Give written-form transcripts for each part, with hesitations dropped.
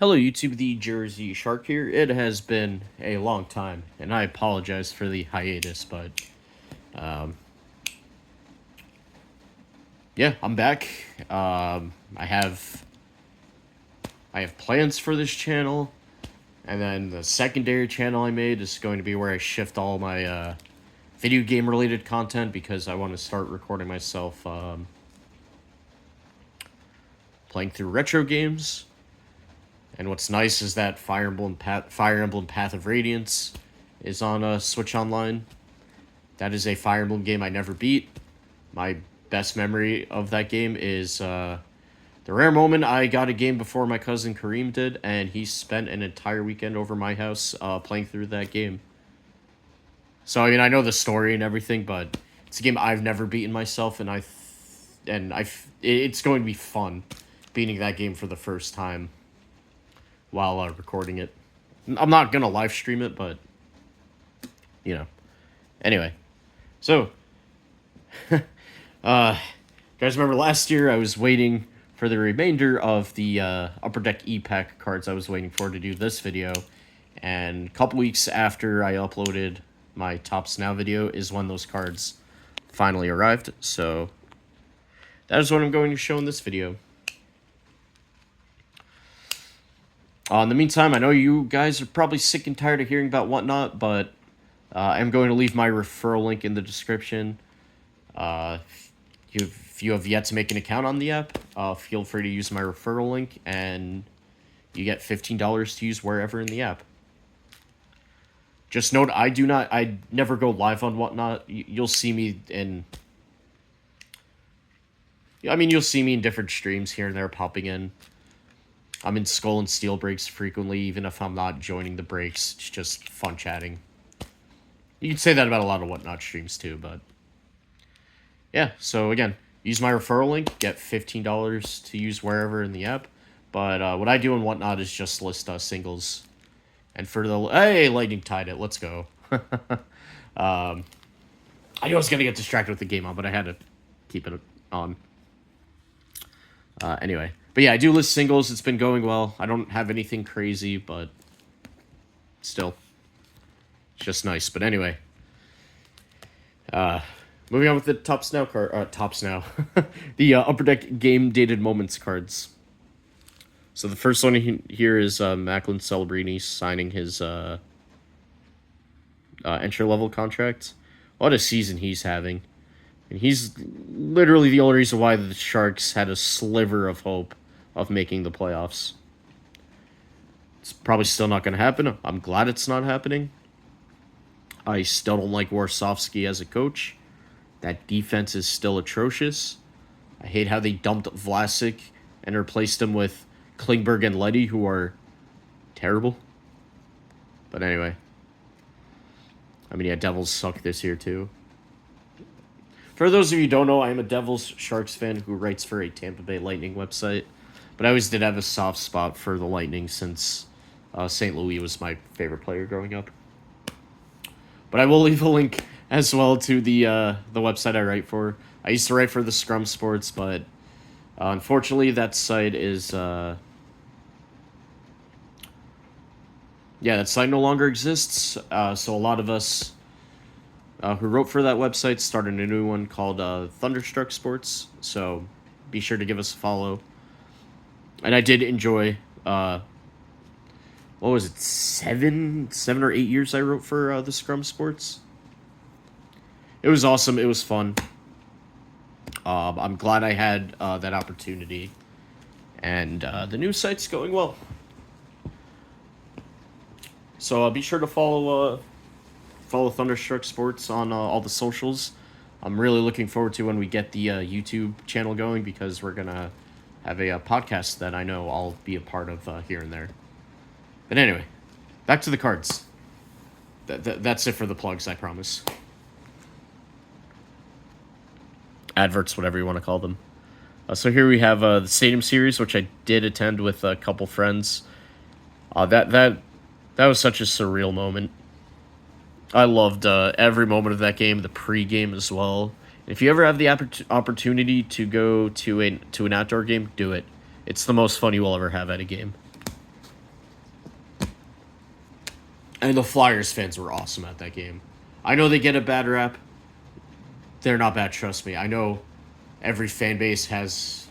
Hello, YouTube. The Jersey Shark here. It has been a long time, and I apologize for the hiatus, but um, yeah, I'm back. I have plans for this channel, and then the secondary channel I made is going to be where I shift all my video game related content because I want to start recording myself playing through retro games. And what's nice is that Fire Emblem Path of Radiance is on Switch Online. That is a Fire Emblem game I never beat. My best memory of that game is the rare moment I got a game before my cousin Kareem did, and he spent an entire weekend over my house playing through that game. So I mean, I know the story and everything, but it's a game I've never beaten myself, it's going to be fun beating that game for the first time while recording it. I'm not gonna live stream it, but you know. Anyway, so guys, remember last year I was waiting for the remainder of the Upper Deck ePack cards I was waiting for to do this video, and a couple weeks after I uploaded my Tops Now video is when those cards finally arrived. So that is what I'm going to show in this video. In the meantime, I know you guys are probably sick and tired of hearing about Whatnot, but I'm going to leave my referral link in the description. If you have yet to make an account on the app, feel free to use my referral link, and you get $15 to use wherever in the app. Just note, I never go live on Whatnot. You'll see me in... you'll see me in different streams here and there popping in. I'm in Skull and Steel breaks frequently, even if I'm not joining the breaks. It's just fun chatting. You can say that about a lot of Whatnot streams too, but... yeah, so again, use my referral link, get $15 to use wherever in the app. But what I do in Whatnot is just list singles. And for the... hey, Lightning tied it. Let's go. I knew I was going to get distracted with the game on, but I had to keep it on. Anyway. But yeah, I do list singles. It's been going well. I don't have anything crazy, but still. It's just nice. But anyway. Moving on with the Tops Now card. Tops Now. The Upper Deck Game Dated Moments cards. So the first one here is Macklin Celebrini signing his entry-level contract. What a season he's having. And he's literally the only reason why the Sharks had a sliver of hope of making the playoffs. It's probably still not going to happen. I'm glad it's not happening. I still don't like Warsofsky as a coach. That defense is still atrocious. I hate how they dumped Vlasic and replaced him with Klingberg and Leddy, who are terrible. But anyway. I mean, yeah, Devils suck this year too. For those of you who don't know, I am a Devils Sharks fan who writes for a Tampa Bay Lightning website. But I always did have a soft spot for the Lightning since St. Louis was my favorite player growing up. But I will leave a link as well to the website I write for. I used to write for the Scrum Sports, but unfortunately that site is... that site no longer exists. So a lot of us who wrote for that website started a new one called Thunderstruck Sports. So be sure to give us a follow. And I did enjoy, what was it, 7 or 8 years I wrote for the Scrum Sports. It was awesome. It was fun. I'm glad I had that opportunity. And the new site's going well. So be sure to follow Thunderstruck Sports on all the socials. I'm really looking forward to when we get the YouTube channel going, because we're going to have a podcast that I know I'll be a part of here and there. But anyway, back to the cards. That's it for the plugs, I promise. Adverts, whatever you want to call them. So here we have the Stadium Series, which I did attend with a couple friends. That was such a surreal moment. I loved every moment of that game, the pre-game as well. If you ever have the opportunity to go to an outdoor game, do it. It's the most fun you will ever have at a game. And the Flyers fans were awesome at that game. I know they get a bad rap. They're not bad, trust me. I know every fan base has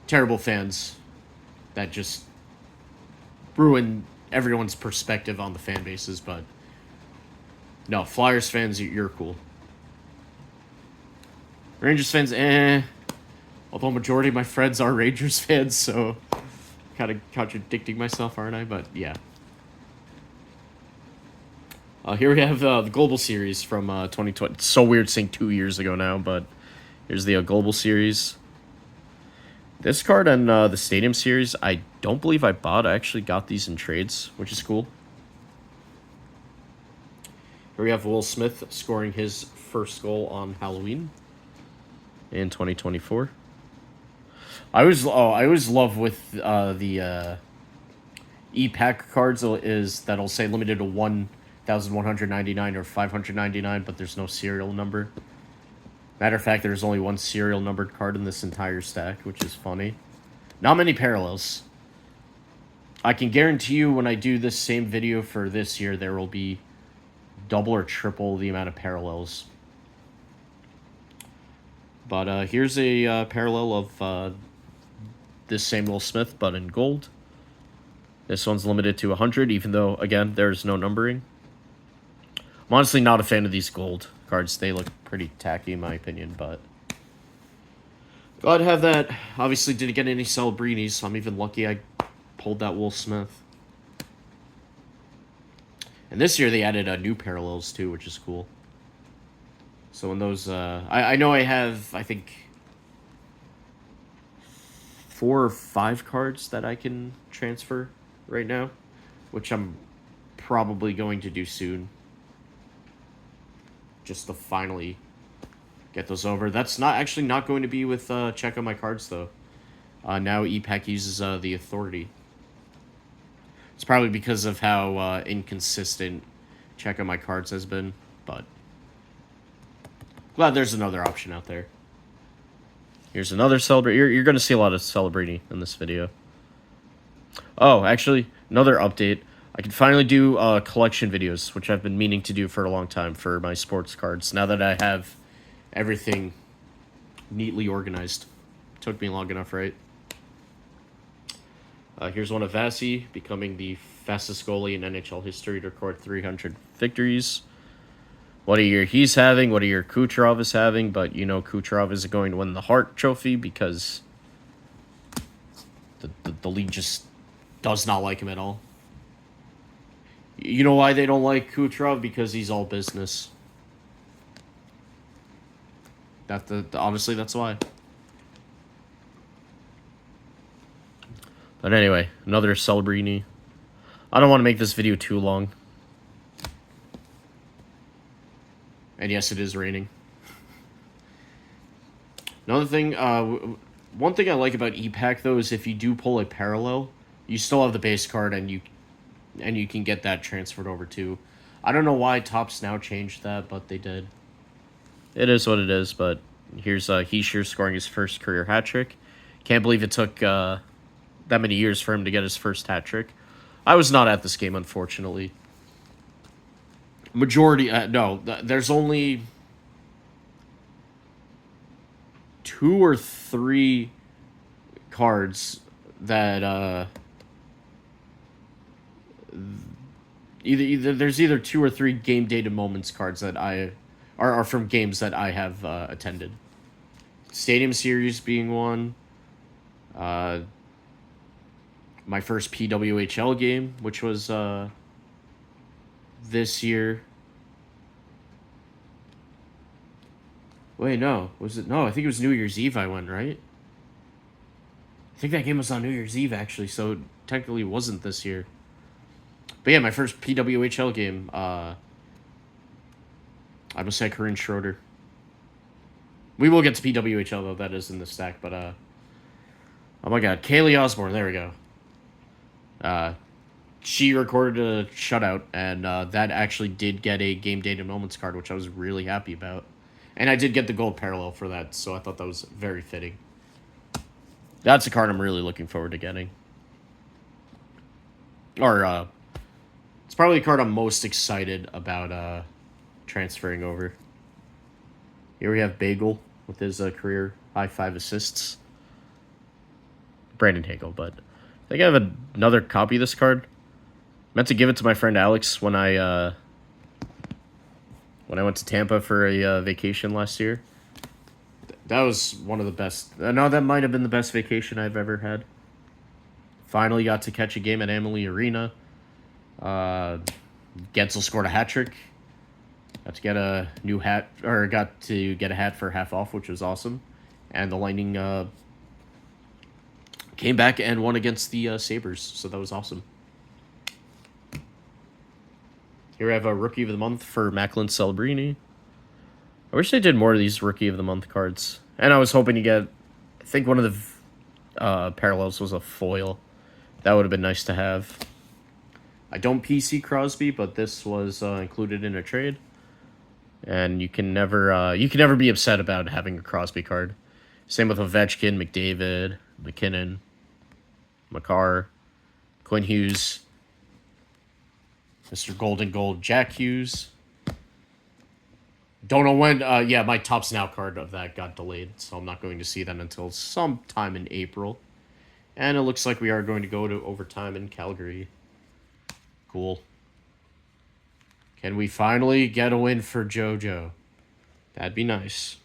terrible fans that just ruin everyone's perspective on the fan bases, but no, Flyers fans, you're cool. Rangers fans, although majority of my friends are Rangers fans, so kind of contradicting myself, aren't I? But yeah. Here we have the Global Series from 2020. It's so weird saying 2 years ago now, but here's the Global Series. This card and the Stadium Series, I don't believe I bought. I actually got these in trades, which is cool. Here we have Will Smith scoring his first goal on Halloween in 2024. I always love with the ePack cards is that'll say limited to 1,199 or 599, but there's no serial number. Matter of fact, there's only one serial numbered card in this entire stack, which is funny. Not many parallels. I can guarantee you when I do this same video for this year, there will be double or triple the amount of parallels. But here's a parallel of this same Will Smith, but in gold. This one's limited to 100, even though, again, there's no numbering. I'm honestly not a fan of these gold cards. They look pretty tacky, in my opinion, but glad to have that. Obviously, didn't get any Celebrinis, so I'm even lucky I pulled that Will Smith. And this year, they added new parallels, too, which is cool. So when those... I know I have, I think, 4 or 5 cards that I can transfer right now, which I'm probably going to do soon. Just to finally get those over. That's not going to be with Check On My Cards, though. Now ePack uses the Authority. It's probably because of how inconsistent Check On My Cards has been, but glad there's another option out there. Here's another Celebrity. You're going to see a lot of Celebrini in this video. Oh, actually, another update. I can finally do collection videos, which I've been meaning to do for a long time for my sports cards. Now that I have everything neatly organized. Took me long enough, right? Here's one of Vasi, becoming the fastest goalie in NHL history to record 300 victories. What a year he's having, what a year Kucherov is having, but you know Kucherov isn't going to win the Hart Trophy because the league just does not like him at all. You know why they don't like Kucherov? Because he's all business. Honestly, that's why. But anyway, another Celebrini. I don't want to make this video too long. And yes, it is raining. Another thing, one thing I like about ePack, though, is if you do pull a parallel, you still have the base card and you can get that transferred over too. I don't know why Topps now changed that, but they did. It is what it is, but here's Heischer scoring his first career hat trick. Can't believe it took that many years for him to get his first hat trick. I was not at this game, unfortunately. There's only 2 or 3 cards that there's either 2 or 3 game dated moments cards that are from games that I have attended. Stadium Series being one. My first PWHL game, which was this year. Wait, no. Was it? No, I think it was New Year's Eve I went, right? I think that game was on New Year's Eve, actually, so technically it wasn't this year. But yeah, my first PWHL game, I must say Corinne Schroeder. We will get to PWHL, though. That is in the stack, but, oh my god. Kaylee Osborne, there we go. She recorded a shutout, and that actually did get a game dated moments card, which I was really happy about. And I did get the gold parallel for that, so I thought that was very fitting. That's a card I'm really looking forward to getting. Or, It's probably the card I'm most excited about transferring over. Here we have Bagel with his career high 5 assists. Brandon Hagel, but I think I have another copy of this card. Meant to give it to my friend Alex when I went to Tampa for a vacation last year. That was one of the best. No, that might have been the best vacation I've ever had. Finally got to catch a game at Amalie Arena. Gensel scored a hat trick. Got to get a new hat, or got to get a hat for half off, which was awesome. And the Lightning came back and won against the Sabres, so that was awesome. Here I have a Rookie of the Month for Macklin Celebrini. I wish they did more of these Rookie of the Month cards. And I was hoping to get, I think one of the parallels was a foil. That would have been nice to have. I don't PC Crosby, but this was included in a trade. And you can never be upset about having a Crosby card. Same with Ovechkin, McDavid, McKinnon, Makar, Quinn Hughes, Mr. Golden Gold, Jack Hughes. Don't know when. Yeah, my Tops Now card of that got delayed, so I'm not going to see that until sometime in April. And it looks like we are going to go to overtime in Calgary. Cool. Can we finally get a win for JoJo? That'd be nice.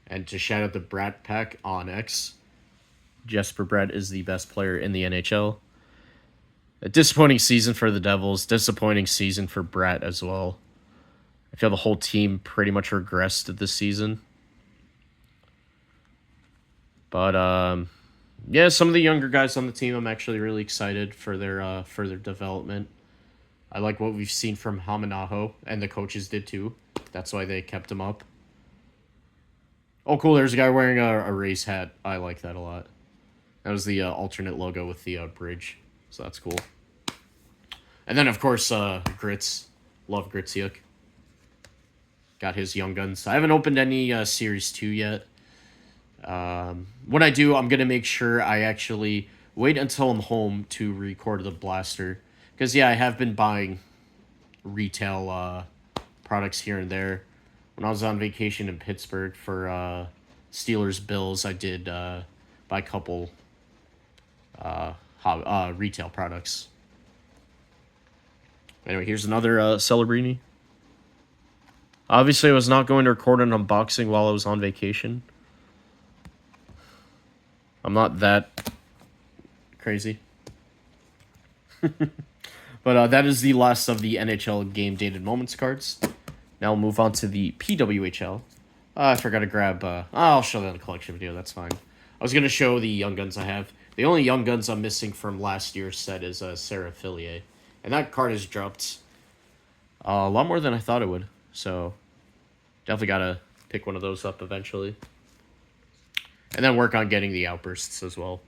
And to shout out the Brat Pack on X, Jesper Brett is the best player in the NHL. A disappointing season for the Devils. Disappointing season for Brat as well. I feel the whole team pretty much regressed this season. But, yeah, some of the younger guys on the team, I'm actually really excited for their further development. I like what we've seen from Hamanaho, and the coaches did too. That's why they kept him up. Oh, cool, there's a guy wearing a Rays hat. I like that a lot. That was the alternate logo with the bridge, so that's cool. And then, of course, Grits. Love Gritsiuk. Got his Young Guns. I haven't opened any Series 2 yet. When I do, I'm going to make sure I actually wait until I'm home to record the blaster. Because, yeah, I have been buying retail products here and there. When I was on vacation in Pittsburgh for Steelers Bills, I did buy a couple retail products. Anyway, here's another Celebrini. Obviously, I was not going to record an unboxing while I was on vacation. I'm not that crazy. But that is the last of the NHL Game Dated Moments cards. Now we'll move on to the PWHL. I forgot to grab... I'll show that in the collection video, that's fine. I was going to show the Young Guns I have. The only Young Guns I'm missing from last year's set is Sarah Fillier. And that card has dropped a lot more than I thought it would. So, definitely got to pick one of those up eventually. And then work on getting the Outbursts as well.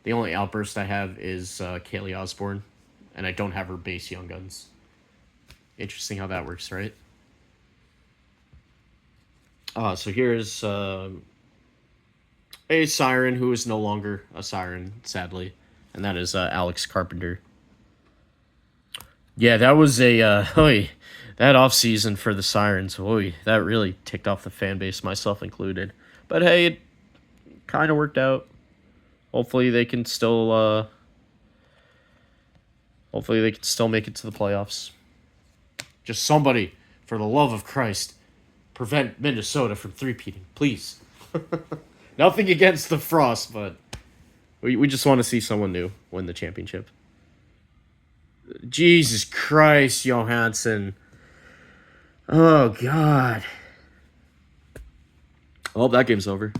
The only Outburst I have is Kaylee Osborne. And I don't have her base Young Guns. Interesting how that works, right? So here's a Siren who is no longer a Siren, sadly. And that is Alex Carpenter. Yeah, that was a... that offseason for the Sirens, that really ticked off the fan base, myself included. But hey, it kind of worked out. Hopefully they can still... hopefully they can still make it to the playoffs. Just somebody, for the love of Christ, prevent Minnesota from three-peating, please. Nothing against the Frost, but we just want to see someone new win the championship. Jesus Christ, Johansson. Oh, God. Oh, that game's over.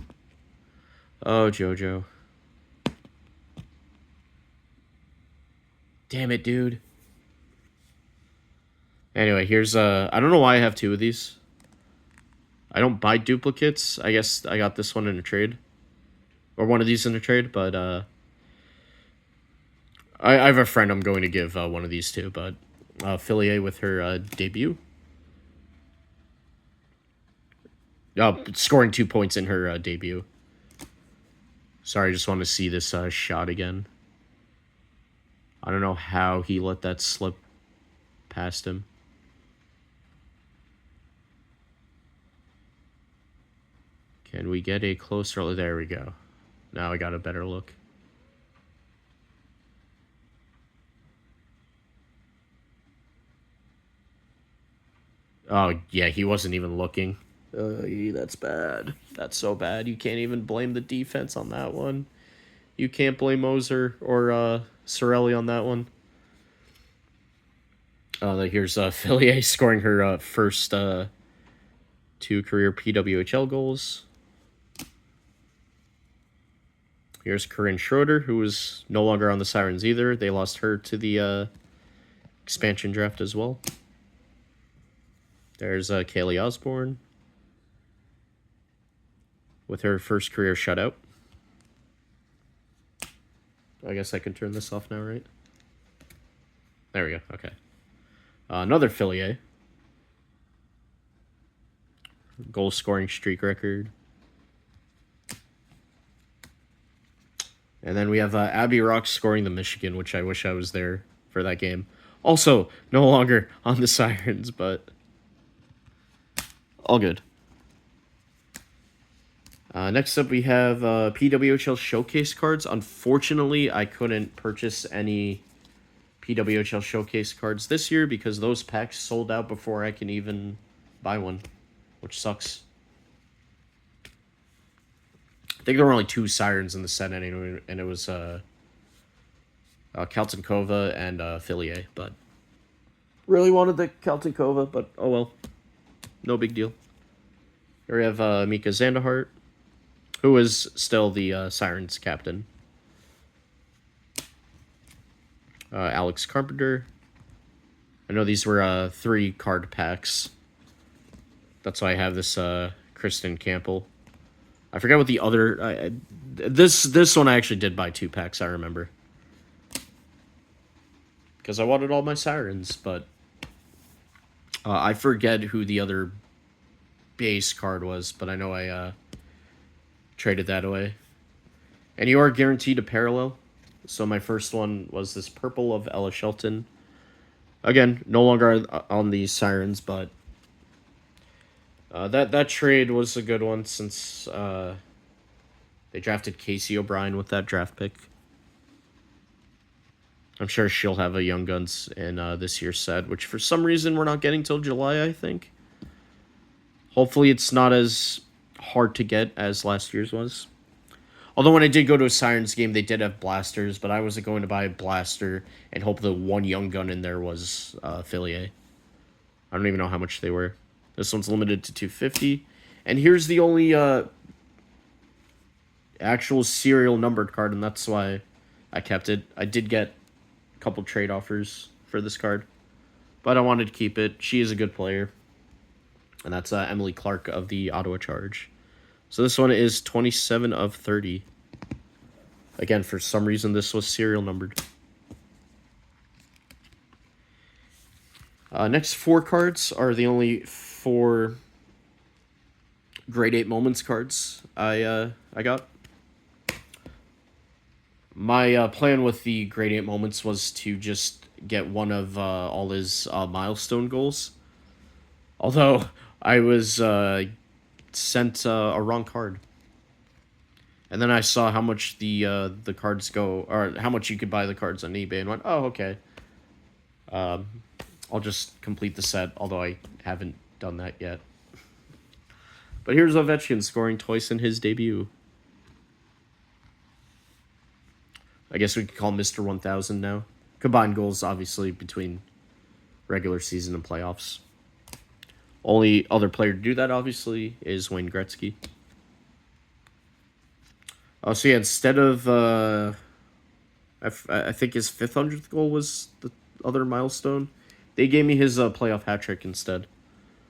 Oh, JoJo. Damn it, dude. Anyway, here's I don't know why I have two of these. I don't buy duplicates. I guess I got this one in a trade. Or one of these in a trade, but I have a friend I'm going to give one of these to, but Fillier with her debut. Scoring 2 points in her debut. Sorry, I just want to see this shot again. I don't know how he let that slip past him. Can we get a closer look? There we go. Now I got a better look. Oh, yeah, he wasn't even looking. That's bad. That's so bad. You can't even blame the defense on that one. You can't blame Moser or Sorelli on that one. Here's Fillier scoring her first 2 career PWHL goals. Here's Corinne Schroeder, who was no longer on the Sirens either. They lost her to the expansion draft as well. There's Kaylee Osborne with her first career shutout. I guess I can turn this off now, right? There we go. Okay. Another Fillier. Goal scoring streak record. And then we have Abby Rock scoring the Michigan, which I wish I was there for that game. Also, no longer on the Sirens, but all good. Next up, we have PWHL Showcase cards. Unfortunately, I couldn't purchase any PWHL Showcase cards this year because those packs sold out before I can even buy one, which sucks. I think there were only 2 Sirens in the set anyway, and it was Kaltenkova and Fillier, but really wanted the Kaltenkova, but oh well. No big deal. Here we have Mika Zandahart, who is still the Sirens captain. Alex Carpenter. I know these were 3 card packs. That's why I have this Kristen Campbell. I forgot what the other... This one I actually did buy 2 packs, I remember. Because I wanted all my Sirens, but... I forget who the other base card was, but I know I traded that away. And you are guaranteed a parallel. So my first one was this purple of Ella Shelton. Again, no longer on the Sirens, but that trade was a good one since they drafted Casey O'Brien with that draft pick. I'm sure she'll have a Young Guns in this year's set, which for some reason we're not getting till July, I think. Hopefully it's not as hard to get as last year's was. Although when I did go to a Sirens game, they did have blasters, but I wasn't going to buy a blaster and hope the one Young Gun in there was Fillier. I don't even know how much they were. This one's limited to 250. And here's the only actual serial numbered card, and that's why I kept it. I did get a couple trade offers for this card, but I wanted to keep it. She is a good player. And that's Emily Clark of the Ottawa Charge. So this one is 27 of 30. Again, for some reason, this was serial numbered. Next 4 cards are the only 4 Grade 8 Moments cards I got. My plan with the Grade 8 Moments was to just get one of all his milestone goals. Although I was sent a wrong card. And then I saw how much the cards go, or how much you could buy the cards on eBay, and went, oh, okay. I'll just complete the set, although I haven't done that yet. But here's Ovechkin scoring twice in his debut. I guess we could call Mr. 1000 now. Combined goals, obviously, between regular season and playoffs. Only other player to do that, obviously, is Wayne Gretzky. Oh, so yeah, instead of, I think his 500th goal was the other milestone, they gave me his playoff hat trick instead,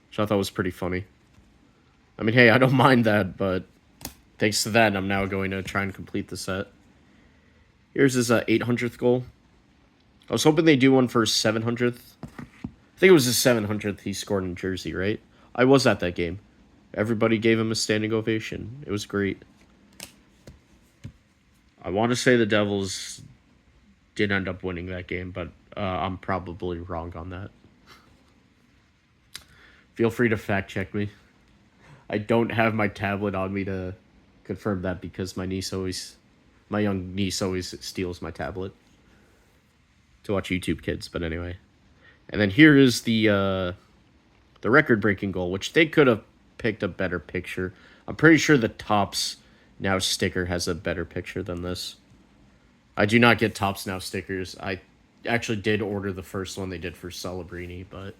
which I thought was pretty funny. I mean, hey, I don't mind that, but thanks to that, I'm now going to try and complete the set. Here's his 800th goal. I was hoping they do one for his 700th. I think it was his 700th he scored in Jersey, right? I was at that game. Everybody gave him a standing ovation. It was great. I want to say the Devils did end up winning that game, but I'm probably wrong on that. Feel free to fact check me. I don't have my tablet on me to confirm that because my young niece always steals my tablet to watch YouTube Kids. But anyway, and then here is the record-breaking goal, which they could have picked a better picture. I'm pretty sure the Tops Now sticker has a better picture than this. I do not get Tops Now stickers. I actually did order the first one they did for Celebrini, but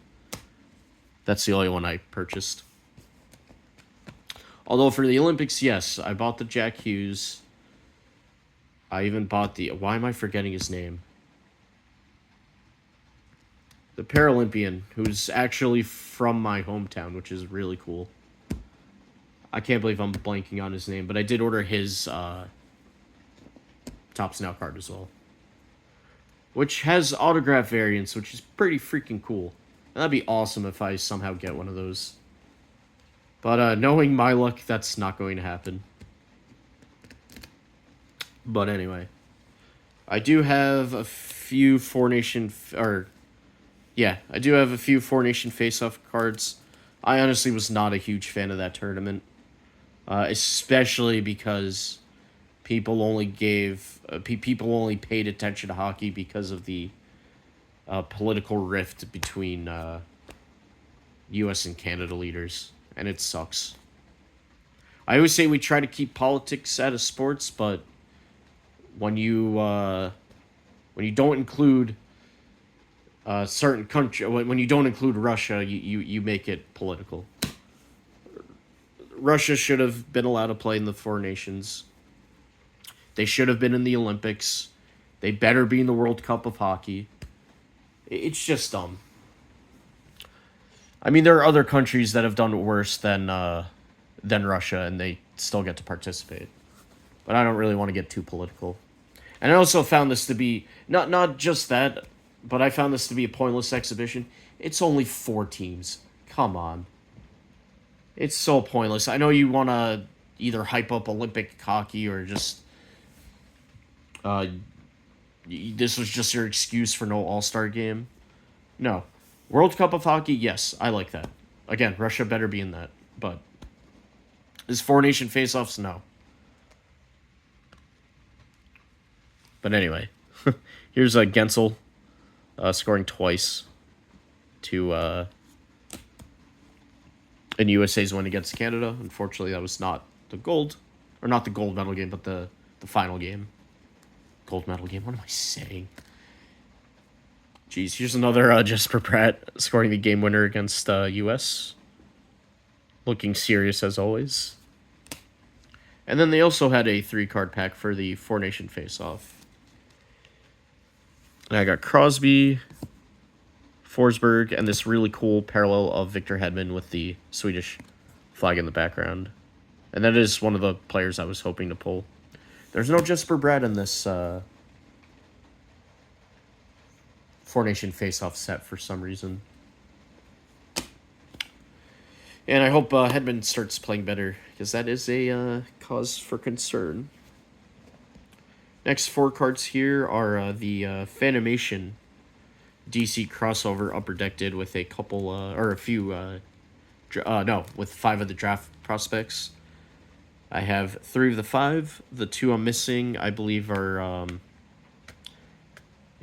that's the only one I purchased. Although for the Olympics, yes, I bought the Jack Hughes. I even bought the... Why am I forgetting his name? The Paralympian, who's actually from my hometown, which is really cool. I can't believe I'm blanking on his name, but I did order his Tops Now card as well. Which has autograph variants, which is pretty freaking cool. And that'd be awesome if I somehow get one of those. But knowing my luck, that's not going to happen. But anyway. I do have a few Four Nation... I do have a few Four Nation face-off cards. I honestly was not a huge fan of that tournament. Especially because people only paid attention to hockey because of the political rift between U.S. and Canada leaders, and it sucks. I always say we try to keep politics out of sports, but when you don't include certain country, when you don't include Russia, you make it political. Russia should have been allowed to play in the Four Nations. They should have been in the Olympics. They better be in the World Cup of Hockey. It's just dumb. I mean, there are other countries that have done worse than Russia, and they still get to participate. But I don't really want to get too political. And I also found this to be, not just that, but I found this to be a pointless exhibition. It's only 4 teams. Come on. It's so pointless. I know you want to either hype up Olympic hockey or just... this was just your excuse for no All-Star game. No. World Cup of Hockey, yes, I like that. Again, Russia better be in that. But is Four Nation face-offs? No. But anyway. Here's Gensel scoring twice to... in USA's win against Canada. Unfortunately, that was not the gold. Or not the gold medal game, but the final game. Gold medal game. What am I saying? Jeez, here's another Jesper Bratt scoring the game winner against US. Looking serious as always. And then they also had a 3-card pack for the Four Nation face-off. And I got Crosby, Forsberg, and this really cool parallel of Victor Hedman with the Swedish flag in the background. And that is one of the players I was hoping to pull. There's no Jesper Bratt in this Four Nation face-off set for some reason. And I hope Hedman starts playing better, because that is a cause for concern. Next 4 cards here are the Fanimation DC crossover Upper Deck did with a couple, or a few, with 5 of the draft prospects. I have 3 of the 5. The 2 I'm missing, I believe, are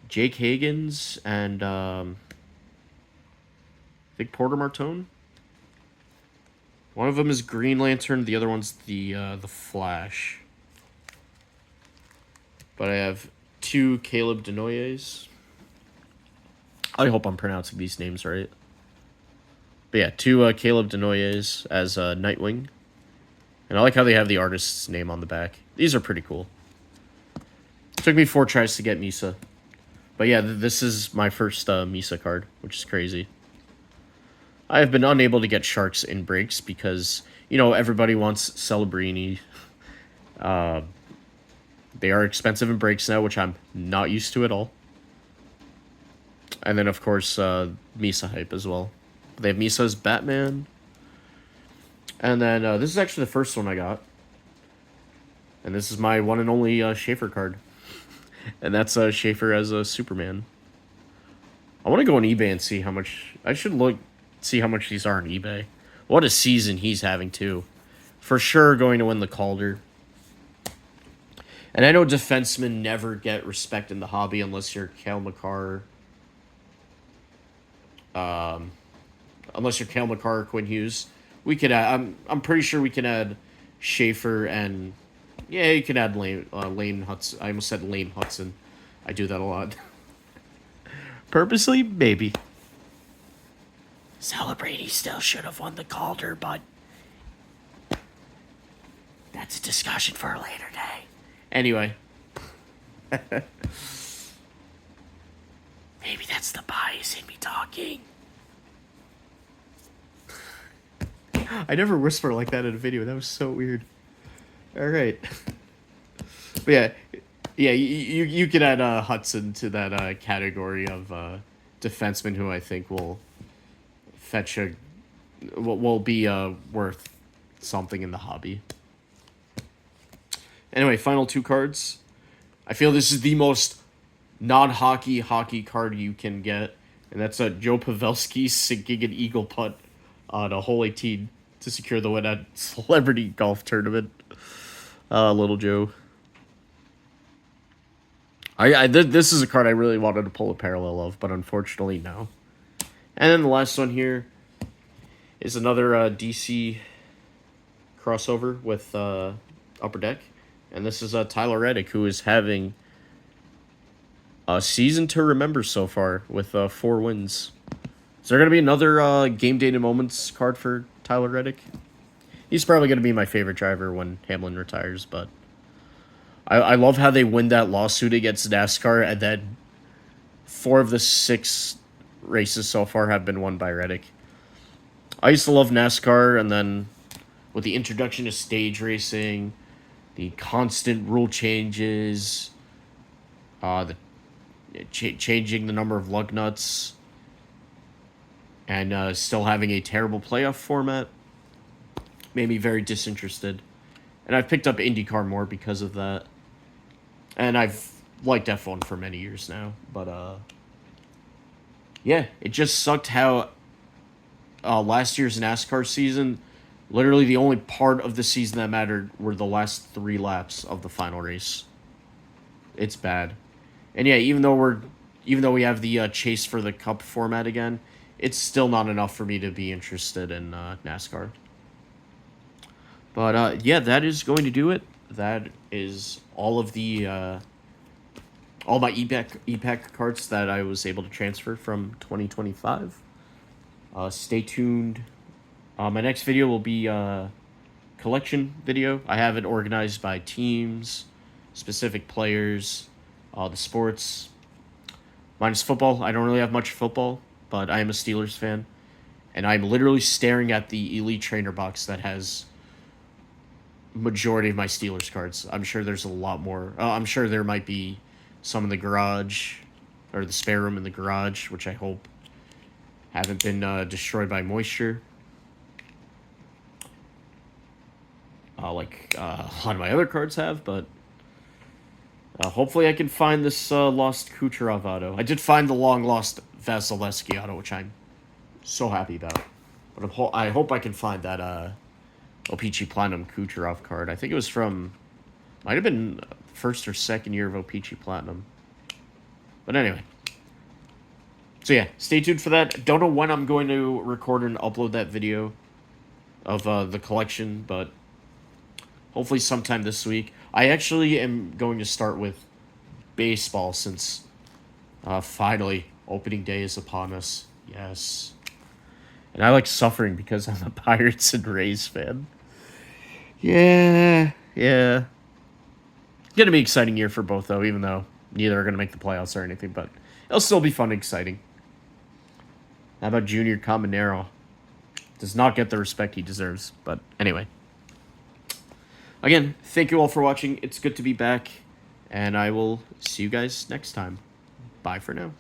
Jake Hagens and I think Porter Martone. One of them is Green Lantern, the other one's the Flash. But I have 2 Caleb Denoyers. I hope I'm pronouncing these names right. But yeah, 2 Caleb Denoyers as Nightwing. And I like how they have the artist's name on the back. These are pretty cool. Took me 4 tries to get Misa. But yeah, this is my first Misa card, which is crazy. I have been unable to get Sharks in breaks because, everybody wants Celebrini. They are expensive in breaks now, which I'm not used to at all. And then, of course, Misa hype as well. They have Misa as Batman. And then this is actually the first one I got. And this is my one and only Schaefer card. And that's Schaefer as a Superman. I want to go on eBay and see how much... I should see how much these are on eBay. What a season he's having, too. For sure going to win the Calder. And I know defensemen never get respect in the hobby unless you're Cale Makar. Unless you're Cale Makar or Quinn Hughes. We could add... I'm pretty sure we can add Schaefer and... Yeah, you can add Lane Hudson. I almost said Lane Hudson. I do that a lot. Purposely? Maybe. Celebrate, he still should have won the Calder, but... That's a discussion for a later day. Anyway. Maybe that's the bias in me talking. I never whisper like that in a video. That was so weird. Alright. But yeah, you can add Hudson to that category of defensemen who I think will fetch will be worth something in the hobby. Anyway, final two cards. I feel this is the most non-hockey card you can get, and that's Joe Pavelski sinking an eagle putt on a hole 18 to secure the win at Celebrity Golf Tournament. Little Joe. This is a card I really wanted to pull a parallel of, but unfortunately, no. And then the last one here is another DC crossover with Upper Deck. And this is Tyler Reddick, who is having a season to remember so far with 4 wins. Is there going to be another Game Day to Moments card for Tyler Reddick? He's probably going to be my favorite driver when Hamlin retires, but I love how they win that lawsuit against NASCAR, and then 4 of the 6 races so far have been won by Reddick. I used to love NASCAR, and then with the introduction of stage racing, the constant rule changes, changing the number of lug nuts, and still having a terrible playoff format, made me very disinterested. And I've picked up IndyCar more because of that. And I've liked F1 for many years now. But, yeah, it just sucked how last year's NASCAR season, literally the only part of the season that mattered were the last 3 laps of the final race. It's bad. And yeah, even though we have the chase for the Cup format again, it's still not enough for me to be interested in NASCAR. But yeah, that is going to do it. That is all of the all my ePack cards that I was able to transfer from 2025. Stay tuned. My next video will be a collection video. I have it organized by teams, specific players, the sports, minus football. I don't really have much football, but I am a Steelers fan, and I'm literally staring at the Elite Trainer box that has majority of my Steelers cards. I'm sure there's a lot more. I'm sure there might be some in the garage, or the spare room in the garage, which I hope haven't been destroyed by moisture. Like a lot of my other cards have, but hopefully I can find this lost Kucherov auto. I did find the long-lost Vasilevsky auto, which I'm so happy about. But I hope I can find that O-Pee-Chee Platinum Kucherov card. I think it was from... Might have been first or second year of O-Pee-Chee Platinum. But anyway. So yeah, stay tuned for that. Don't know when I'm going to record and upload that video of the collection, but hopefully sometime this week. I actually am going to start with baseball since finally opening day is upon us. Yes. And I like suffering because I'm a Pirates and Rays fan. Yeah. Gonna be an exciting year for both, though, even though neither are gonna make the playoffs or anything, but it'll still be fun and exciting. How about Junior Caminero? Does not get the respect he deserves, but anyway. Again, thank you all for watching. It's good to be back, and I will see you guys next time. Bye for now.